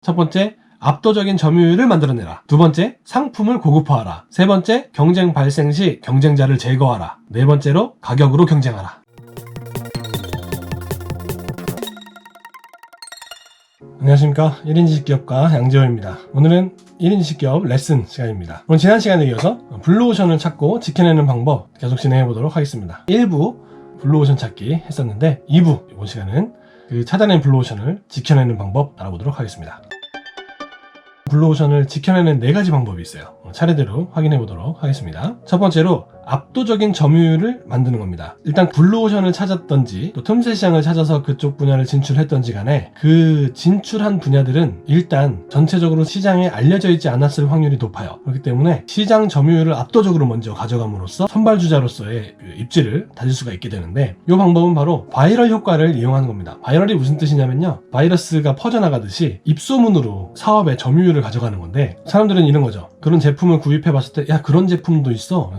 첫 번째, 압도적인 점유율을 만들어내라. 두 번째, 상품을 고급화하라. 세 번째, 경쟁 발생 시 경쟁자를 제거하라. 네 번째로, 가격으로 경쟁하라. 안녕하십니까. 1인 지식기업가 양재호입니다. 오늘은 1인 지식기업 레슨 시간입니다. 오늘 지난 시간에 이어서 블루오션을 찾고 지켜내는 방법 계속 진행해 보도록 하겠습니다. 1부 블루오션 찾기 했었는데 2부 이번 시간은 그 찾아낸 블루오션을 지켜내는 방법 알아보도록 하겠습니다. 블루오션을 지켜내는 4가지 방법이 있어요. 차례대로 확인해 보도록 하겠습니다. 첫 번째로 압도적인 점유율을 만드는 겁니다. 일단 블루오션을 찾았던지 또 틈새 시장을 찾아서 그쪽 분야를 진출했던지 간에 그 진출한 분야들은 일단 전체적으로 시장에 알려져 있지 않았을 확률이 높아요. 그렇기 때문에 시장 점유율을 압도적으로 먼저 가져감으로써 선발주자로서의 입지를 다질 수가 있게 되는데, 이 방법은 바로 바이럴 효과를 이용하는 겁니다. 바이럴이 무슨 뜻이냐면요, 바이러스가 퍼져나가듯이 입소문으로 사업의 점유율을 가져가는 건데, 사람들은 이런 거죠. 그런 제품을 구입해 봤을 때, 야, 그런 제품도 있어?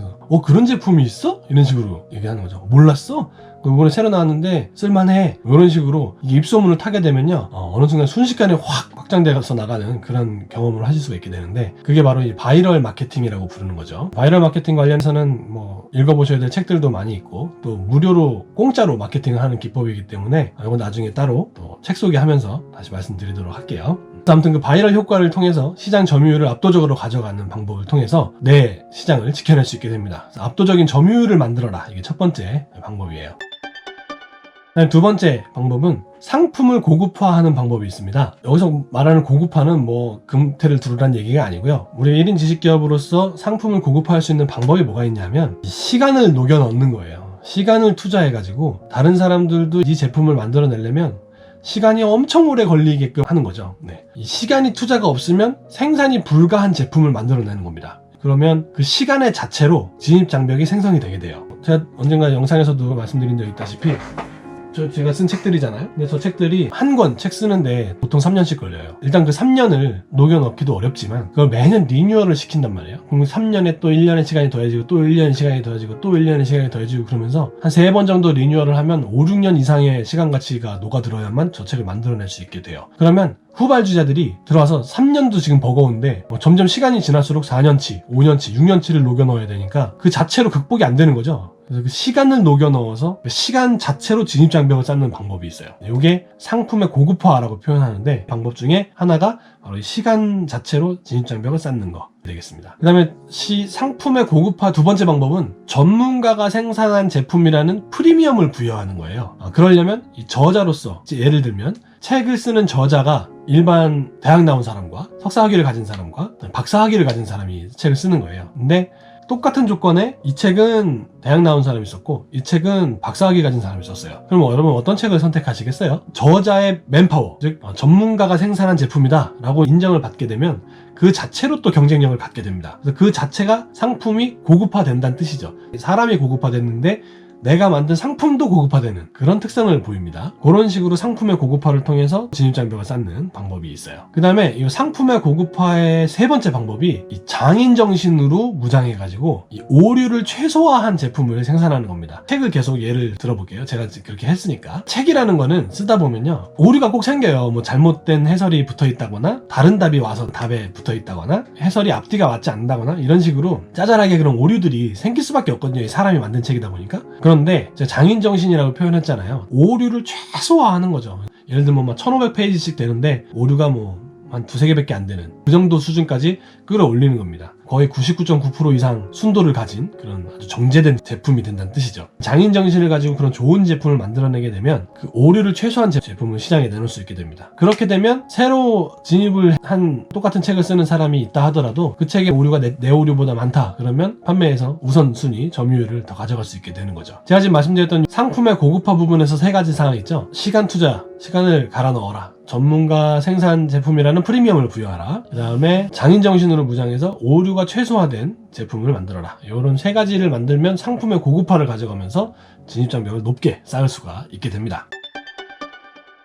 그런 제품이 있어? 이런 식으로 얘기하는 거죠. 몰랐어? 이번에 새로 나왔는데 쓸만해. 이런 식으로 입소문을 타게 되면요, 어느 순간 순식간에 확 확장돼서 나가는 그런 경험을 하실 수가 있게 되는데, 그게 바로 이 바이럴 마케팅이라고 부르는 거죠. 바이럴 마케팅 관련해서는 뭐 읽어보셔야 될 책들도 많이 있고, 또 무료로 공짜로 마케팅을 하는 기법이기 때문에 이건 나중에 따로 또 책 소개하면서 다시 말씀드리도록 할게요. 아무튼 그 바이럴 효과를 통해서 시장 점유율을 압도적으로 가져가는 방법을 통해서 내 시장을 지켜낼 수 있게 됩니다. 압도적인 점유율을 만들어라. 이게 첫 번째 방법이에요. 두 번째 방법은 상품을 고급화하는 방법이 있습니다. 여기서 말하는 고급화는 뭐 금태를 두르란 얘기가 아니고요. 우리 1인 지식기업으로서 상품을 고급화할 수 있는 방법이 뭐가 있냐면, 시간을 녹여 넣는 거예요. 시간을 투자해가지고 다른 사람들도 이 제품을 만들어내려면 시간이 엄청 오래 걸리게끔 하는 거죠. 이 시간이 투자가 없으면 생산이 불가한 제품을 만들어내는 겁니다. 그러면 그 시간의 자체로 진입장벽이 생성이 되게 돼요. 제가 언젠가 영상에서도 말씀드린 적이 있다시피 제가 쓴 책들이잖아요. 근데 저 책들이 한 권 책 쓰는데 보통 3년씩 걸려요. 일단 그 3년을 녹여넣기도 어렵지만 그걸 매년 리뉴얼을 시킨단 말이에요. 그럼 3년에 또 1년의 시간이 더해지고 또 1년의 시간이 더해지고 또 1년의 시간이 더해지고, 그러면서 한 3번 정도 리뉴얼을 하면 5, 6년 이상의 시간 가치가 녹아들어야만 저 책을 만들어낼 수 있게 돼요. 그러면 후발주자들이 들어와서 3년도 지금 버거운데 점점 시간이 지날수록 4년치, 5년치, 6년치를 녹여넣어야 되니까 그 자체로 극복이 안 되는 거죠. 그래서 그 시간을 녹여 넣어서 시간 자체로 진입장벽을 쌓는 방법이 있어요. 이게 상품의 고급화라고 표현하는데, 방법 중에 하나가 바로 이 시간 자체로 진입장벽을 쌓는 거 되겠습니다. 그 다음에 상품의 고급화 두 번째 방법은 전문가가 생산한 제품이라는 프리미엄을 부여하는 거예요. 그러려면 이 저자로서, 예를 들면 책을 쓰는 저자가 일반 대학 나온 사람과 석사학위를 가진 사람과 박사학위를 가진 사람이 책을 쓰는 거예요. 근데 똑같은 조건에 이 책은 대학 나온 사람이 썼고 이 책은 박사학위 가진 사람이 썼어요. 그럼 여러분 어떤 책을 선택하시겠어요? 저자의 맨파워, 즉 전문가가 생산한 제품이다 라고 인정을 받게 되면 그 자체로 또 경쟁력을 갖게 됩니다. 그래서 그 자체가 상품이 고급화된다는 뜻이죠. 사람이 고급화됐는데 내가 만든 상품도 고급화되는 그런 특성을 보입니다. 그런 식으로 상품의 고급화를 통해서 진입장벽을 쌓는 방법이 있어요. 그 다음에 이 상품의 고급화의 세 번째 방법이 이 장인 정신으로 무장해가지고 이 오류를 최소화한 제품을 생산하는 겁니다. 책을 계속 예를 들어볼게요. 제가 그렇게 했으니까. 책이라는 거는 쓰다 보면요, 오류가 꼭 생겨요. 뭐 잘못된 해설이 붙어있다거나 다른 답이 와서 답에 붙어있다거나 해설이 앞뒤가 맞지 않는다거나 이런 식으로 짜잘하게 그런 오류들이 생길 수밖에 없거든요. 사람이 만든 책이다 보니까. 그런데 제가 장인정신이라고 표현했잖아요. 오류를 최소화하는 거죠. 예를 들면 1500페이지씩 되는데 오류가 한 2-3개밖에 안 되는 그 정도 수준까지 끌어올리는 겁니다. 거의 99.9% 이상 순도를 가진 그런 아주 정제된 제품이 된다는 뜻이죠. 장인 정신을 가지고 그런 좋은 제품을 만들어내게 되면 그 오류를 최소한 제품을 시장에 내놓을 수 있게 됩니다. 그렇게 되면 새로 진입을 한 똑같은 책을 쓰는 사람이 있다 하더라도 그 책의 오류가 내 오류보다 많다 그러면 판매에서 우선순위 점유율을 더 가져갈 수 있게 되는 거죠. 제가 지금 말씀드렸던 상품의 고급화 부분에서 3가지 사항 있죠. 시간 투자, 시간을 갈아 넣어라. 전문가 생산 제품이라는 프리미엄을 부여하라. 그 다음에 장인정신으로 무장해서 오류가 최소화된 제품을 만들어라. 이런 3가지를 만들면 상품의 고급화를 가져가면서 진입장벽을 높게 쌓을 수가 있게 됩니다.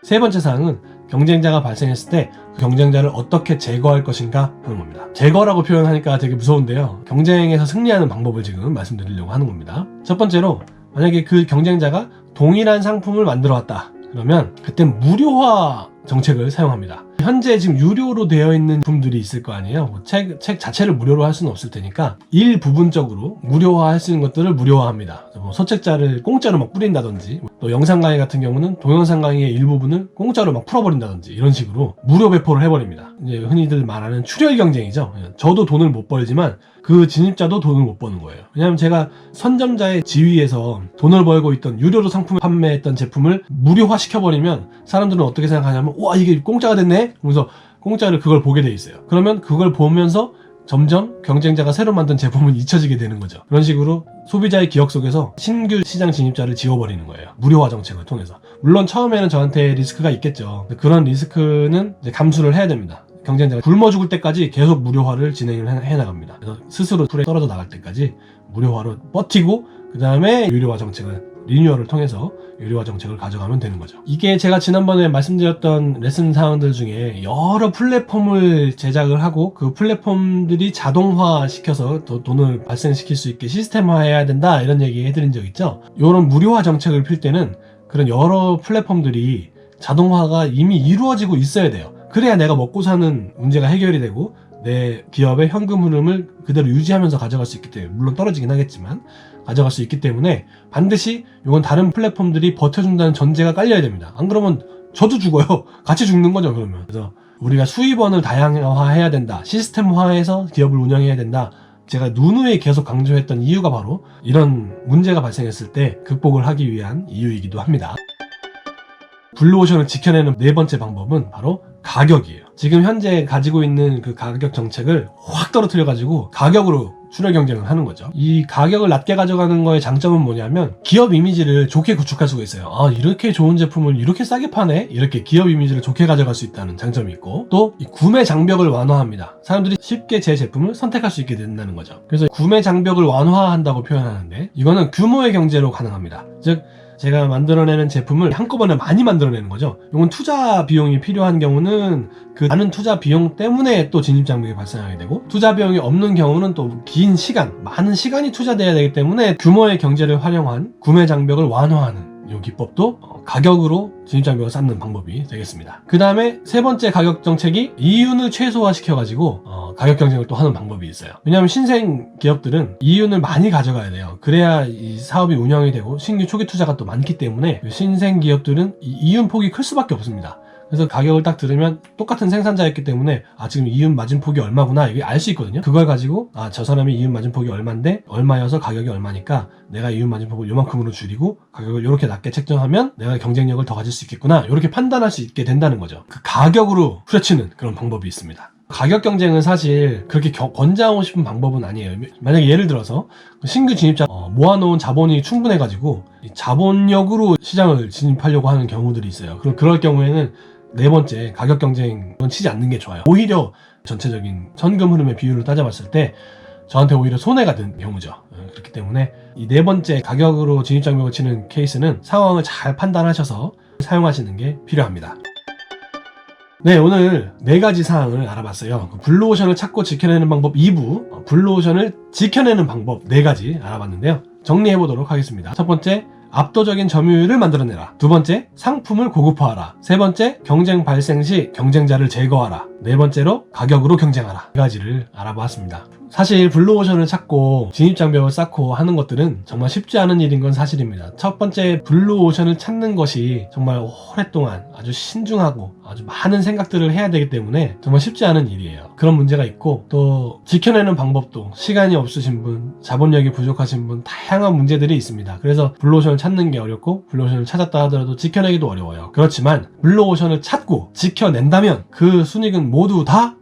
세 번째 사항은 경쟁자가 발생했을 때 그 경쟁자를 어떻게 제거할 것인가 하는 겁니다. 제거라고 표현하니까 되게 무서운데요, 경쟁에서 승리하는 방법을 지금 말씀드리려고 하는 겁니다. 첫 번째로, 만약에 그 경쟁자가 동일한 상품을 만들어 왔다 그러면 그때 무료화 정책을 사용합니다. 현재 지금 유료로 되어 있는 제품들이 있을 거 아니에요. 뭐 책 자체를 무료로 할 수는 없을 테니까 일부분적으로 무료화할 수 있는 것들을 무료화합니다. 뭐 소책자를 공짜로 막 뿌린다든지, 또 영상 강의 같은 경우는 동영상 강의의 일부분을 공짜로 막 풀어버린다든지, 이런 식으로 무료 배포를 해버립니다. 이제 흔히들 말하는 출혈 경쟁이죠. 저도 돈을 못 벌지만 그 진입자도 돈을 못 버는 거예요. 왜냐하면 제가 선점자의 지위에서 돈을 벌고 있던, 유료로 상품을 판매했던 제품을 무료화 시켜버리면 사람들은 어떻게 생각하냐면, 와, 이게 공짜가 됐네? 그래서 공짜를 그걸 보게 돼 있어요. 그러면 그걸 보면서 점점 경쟁자가 새로 만든 제품은 잊혀지게 되는 거죠. 그런 식으로 소비자의 기억 속에서 신규 시장 진입자를 지워버리는 거예요. 무료화 정책을 통해서. 물론 처음에는 저한테 리스크가 있겠죠. 그런 리스크는 이제 감수를 해야 됩니다. 경쟁자가 굶어 죽을 때까지 계속 무료화를 진행을 해나갑니다. 그래서 스스로 풀에 떨어져 나갈 때까지 무료화로 버티고, 그 다음에 유료화 정책을, 리뉴얼을 통해서 유료화 정책을 가져가면 되는 거죠. 이게 제가 지난번에 말씀드렸던 레슨 사항들 중에 여러 플랫폼을 제작을 하고 그 플랫폼들이 자동화 시켜서 더 돈을 발생시킬 수 있게 시스템화해야 된다, 이런 얘기 해드린 적 있죠. 이런 무료화 정책을 필 때는 그런 여러 플랫폼들이 자동화가 이미 이루어지고 있어야 돼요. 그래야 내가 먹고 사는 문제가 해결이 되고 내 기업의 현금 흐름을 그대로 유지하면서 가져갈 수 있기 때문에, 물론 떨어지긴 하겠지만 가져갈 수 있기 때문에 반드시 이건 다른 플랫폼들이 버텨준다는 전제가 깔려야 됩니다. 안 그러면 저도 죽어요. 같이 죽는 거죠, 그러면. 그래서 우리가 수입원을 다양화해야 된다, 시스템화해서 기업을 운영해야 된다, 제가 누누이 계속 강조했던 이유가 바로 이런 문제가 발생했을 때 극복을 하기 위한 이유이기도 합니다. 블루오션을 지켜내는 네 번째 방법은 바로 가격이에요. 지금 현재 가지고 있는 그 가격 정책을 확 떨어뜨려가지고 가격으로 출혈 경쟁을 하는 거죠. 이 가격을 낮게 가져가는 거의 장점은 뭐냐면 기업 이미지를 좋게 구축할 수가 있어요. 아, 이렇게 좋은 제품을 이렇게 싸게 파네? 이렇게 기업 이미지를 좋게 가져갈 수 있다는 장점이 있고, 또 이 구매 장벽을 완화합니다. 사람들이 쉽게 제 제품을 선택할 수 있게 된다는 거죠. 그래서 구매 장벽을 완화한다고 표현하는데, 이거는 규모의 경제로 가능합니다. 즉, 제가 만들어내는 제품을 한꺼번에 많이 만들어내는 거죠. 이건 투자 비용이 필요한 경우는 그 많은 투자 비용 때문에 또 진입 장벽이 발생하게 되고, 투자 비용이 없는 경우는 또 긴 시간, 많은 시간이 투자돼야 되기 때문에 규모의 경제를 활용한 구매 장벽을 완화하는 이 기법도 가격으로 진입장벽을 쌓는 방법이 되겠습니다. 그 다음에 세 번째 가격 정책이 이윤을 최소화시켜가지고 가격 경쟁을 또 하는 방법이 있어요. 왜냐하면 신생 기업들은 이윤을 많이 가져가야 돼요. 그래야 이 사업이 운영이 되고 신규 초기 투자가 또 많기 때문에 신생 기업들은 이윤 폭이 클 수밖에 없습니다. 그래서 가격을 딱 들으면 똑같은 생산자였기 때문에 지금 이윤 마진폭이 얼마구나, 이게 알 수 있거든요. 그걸 가지고 저 사람이 이윤 마진폭이 얼마인데 얼마여서 가격이 얼마니까 내가 이윤 마진폭을 요만큼으로 줄이고 가격을 이렇게 낮게 책정하면 내가 경쟁력을 더 가질 수 있겠구나, 이렇게 판단할 수 있게 된다는 거죠. 그 가격으로 후려치는 그런 방법이 있습니다. 가격 경쟁은 사실 그렇게 권장하고 싶은 방법은 아니에요. 만약에 예를 들어서 신규 진입자 모아놓은 자본이 충분해가지고 자본력으로 시장을 진입하려고 하는 경우들이 있어요. 그럴 경우에는 네 번째 가격 경쟁은 치지 않는 게 좋아요. 오히려 전체적인 현금 흐름의 비율을 따져봤을 때 저한테 오히려 손해가 된 경우죠. 그렇기 때문에 이 네 번째 가격으로 진입장벽을 치는 케이스는 상황을 잘 판단하셔서 사용하시는 게 필요합니다. 네, 오늘 네 가지 사항을 알아봤어요. 블루오션을 찾고 지켜내는 방법 2부, 블루오션을 지켜내는 방법 4가지 알아봤는데요. 정리해보도록 하겠습니다. 첫 번째, 압도적인 점유율을 만들어내라. 두 번째, 상품을 고급화하라. 세 번째, 경쟁 발생 시 경쟁자를 제거하라. 네 번째로, 가격으로 경쟁하라. 4가지를 알아보았습니다. 사실 블루오션을 찾고 진입장벽을 쌓고 하는 것들은 정말 쉽지 않은 일인 건 사실입니다. 첫 번째, 블루오션을 찾는 것이 정말 오랫동안 아주 신중하고 아주 많은 생각들을 해야 되기 때문에 정말 쉽지 않은 일이에요. 그런 문제가 있고, 또 지켜내는 방법도 시간이 없으신 분, 자본력이 부족하신 분, 다양한 문제들이 있습니다. 그래서 블루오션을 찾는 게 어렵고, 블루오션을 찾았다 하더라도 지켜내기도 어려워요. 그렇지만 블루오션을 찾고 지켜낸다면 그 순익은 모두 다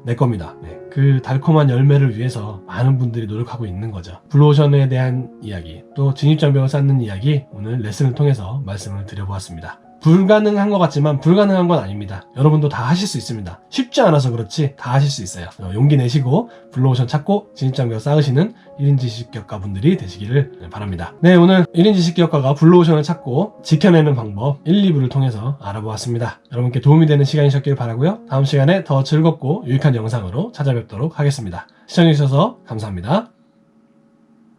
내 겁니다. 네. 그 달콤한 열매를 위해서 많은 분들이 노력하고 있는 거죠. 블루오션에 대한 이야기, 또 진입장벽을 쌓는 이야기, 오늘 레슨을 통해서 말씀을 드려보았습니다. 불가능한 것 같지만 불가능한 건 아닙니다. 여러분도 다 하실 수 있습니다. 쉽지 않아서 그렇지 다 하실 수 있어요. 용기 내시고 블루오션 찾고 진입장벽 쌓으시는 1인 지식기업가 분들이 되시기를 바랍니다. 네, 오늘 1인 지식기업가가 블루오션을 찾고 지켜내는 방법 1, 2부를 통해서 알아보았습니다. 여러분께 도움이 되는 시간이셨길 바라고요. 다음 시간에 더 즐겁고 유익한 영상으로 찾아뵙도록 하겠습니다. 시청해주셔서 감사합니다.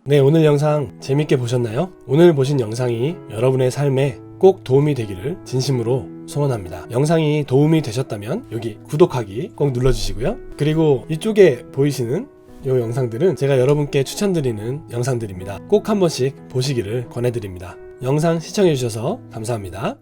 네, 오늘 영상 재밌게 보셨나요? 오늘 보신 영상이 여러분의 삶에 꼭 도움이 되기를 진심으로 소원합니다. 영상이 도움이 되셨다면 여기 구독하기 꼭 눌러주시고요. 그리고 이쪽에 보이시는 이 영상들은 제가 여러분께 추천드리는 영상들입니다. 꼭 한 번씩 보시기를 권해드립니다. 영상 시청해주셔서 감사합니다.